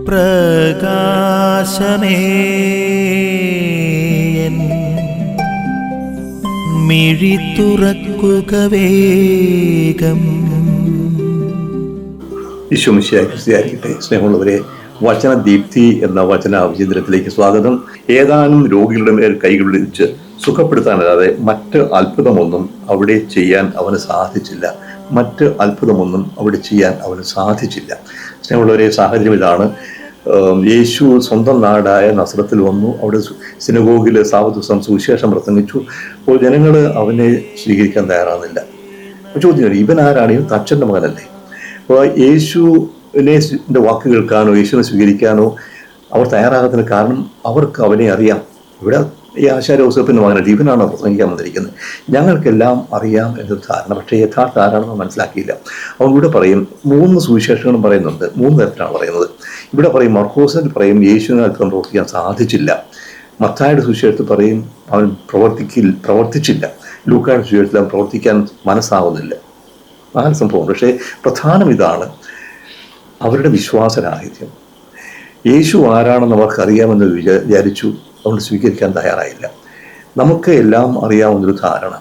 പ്രകാശമേ മിഴി തുറക്കുക വേഗം. ഈശോ മിശിഹായ്ക്ക് സ്തുതിയായിരിക്കട്ടെ. സ്നേഹമുള്ളവരെ, വചനദീപ്തി എന്ന വചന വിചിത്രത്തിലേക്ക് സ്വാഗതം. ഏതാനും രോഗികളുടെ മേൽ കൈകൾ വിളിച്ച് സുഖപ്പെടുത്താനല്ലാതെ മറ്റ് അത്ഭുതമൊന്നും അവിടെ ചെയ്യാൻ അവന് സാധിച്ചില്ല. സ്നേഹമുള്ളവരെ, സാഹചര്യം ഇതാണ്. യേശു സ്വന്തം നാടായ നസ്രത്തിൽ വന്നു. അവിടെ സിനഗോഗിൽ സാബത്ത് ദിവസം സുവിശേഷം പ്രസംഗിച്ചു. അപ്പോൾ ജനങ്ങൾ അവനെ സ്വീകരിക്കാൻ തയ്യാറാകുന്നില്ല. ചോദ്യം, ഇവൻ ആരാണ്? ഇവൻ തച്ചൻ്റെ മകനല്ലേ? അപ്പോൾ യേശുവിനെ വാക്ക് കേൾക്കാനോ യേശുവിനെ സ്വീകരിക്കാനോ അവർ തയ്യാറാകാത്തതിന് കാരണം അവർക്ക് അവനെ അറിയാം. ഇവിടെ ഈ ആശാരോസഫിൻ്റെ മകനായിട്ട് ഇവനാണ് പ്രസംഗിക്കാൻ വന്നിരിക്കുന്നത്. ഞങ്ങൾക്കെല്ലാം അറിയാം എന്നൊരു ധാരണ, പക്ഷേ യഥാർത്ഥ ആരാണെന്ന് മനസ്സിലാക്കിയില്ല. അവൻ ഇവിടെ പറയും, 3 സുവിശേഷങ്ങളും പറയുന്നുണ്ട്. 3 തരത്തിലാണ് പറയുന്നത്. ഇവിടെ പറയും, മർക്കോസിൽ പറയും യേശുവിനെ അല്പം പ്രവർത്തിക്കാൻ സാധിച്ചില്ല. മത്തായിയുടെ സുവിശേഷത്തിൽ പറയും അവൻ പ്രവർത്തിച്ചില്ല. ലൂക്കായുടെ സുവിശേഷത്തിൽ അവൻ പ്രവർത്തിക്കാൻ മനസ്സാവുന്നില്ല. ആ സംഭവം. പക്ഷേ പ്രധാനം ഇതാണ്, അവരുടെ വിശ്വാസരാഹിത്യം. യേശു ആരാണെന്ന് അവർക്ക് അറിയാമെന്ന് വിചാരിച്ചു, അതുകൊണ്ട് സ്വീകരിക്കാൻ തയ്യാറായില്ല. നമുക്ക് എല്ലാം അറിയാവുന്നൊരു ധാരണ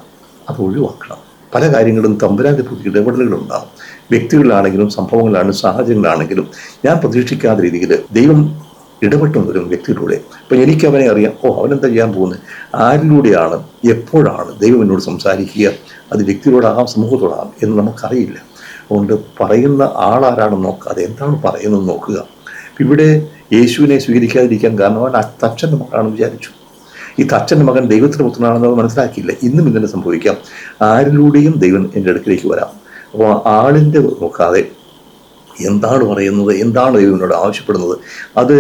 അത് ഒഴിവാക്കണം. പല കാര്യങ്ങളും തമ്പുരാന്റെ പുതിയ ഇടപെടലുകളുണ്ടാകും. വ്യക്തികളിലാണെങ്കിലും സംഭവങ്ങളിലാണെങ്കിലും സാഹചര്യങ്ങളാണെങ്കിലും ഞാൻ പ്രതീക്ഷിക്കാത്ത രീതിയിൽ ദൈവം ഇടപെട്ടു വരും വ്യക്തിയിലൂടെ. അപ്പം എനിക്ക് അവനെ അറിയാം. അവനെന്താ ചെയ്യാൻ പോകുന്നത്? ആരിലൂടെയാണ്, എപ്പോഴാണ് ദൈവം എന്നോട് സംസാരിക്കുക? അത് വ്യക്തിയോടാകാം, സമൂഹത്തോടാകാം എന്ന് നമുക്കറിയില്ല. അതുകൊണ്ട് പറയുന്ന ആളാരാണെന്ന് നോക്കാതെ എന്താണ് പറയുന്നത് നോക്കുക. ഇവിടെ യേശുവിനെ സ്വീകരിക്കാതിരിക്കാൻ കാരണം അവൻ തച്ചൻ്റെ മകനാണെന്ന് വിചാരിച്ചു. ഈ തച്ചൻ്റെ മകൻ ദൈവത്തിൻ്റെ പുത്രനാണെന്ന് മനസ്സിലാക്കിയില്ല. ഇന്നും ഇങ്ങനെ സംഭവിക്കാം. ആരിലൂടെയും ദൈവം എൻ്റെ അടുക്കിലേക്ക് വരാം. അപ്പോൾ ആളിൻ്റെ നോക്കാതെ എന്താണ് പറയുന്നത്, എന്താണ് ദൈവം എന്നോട് ആവശ്യപ്പെടുന്നത്, അത്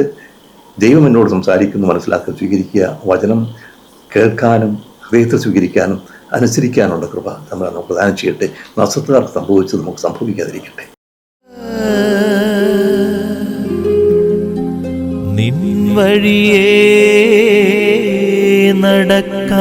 ദൈവം എന്നോട് സംസാരിക്കുന്നു മനസ്സിലാക്കി സ്വീകരിക്കുക. വചനം കേൾക്കാനും ഹൃദയത്തെ സ്വീകരിക്കാനും അനുസരിക്കാനുള്ള കൃപ നമ്മൾ നമുക്ക് പ്രദാനം ചെയ്യട്ടെ. നസ്രത്തുകാർക്ക് സംഭവിച്ചത് നമുക്ക് സംഭവിക്കാതിരിക്കട്ടെ. നിൻ വഴിയേ നടക്ക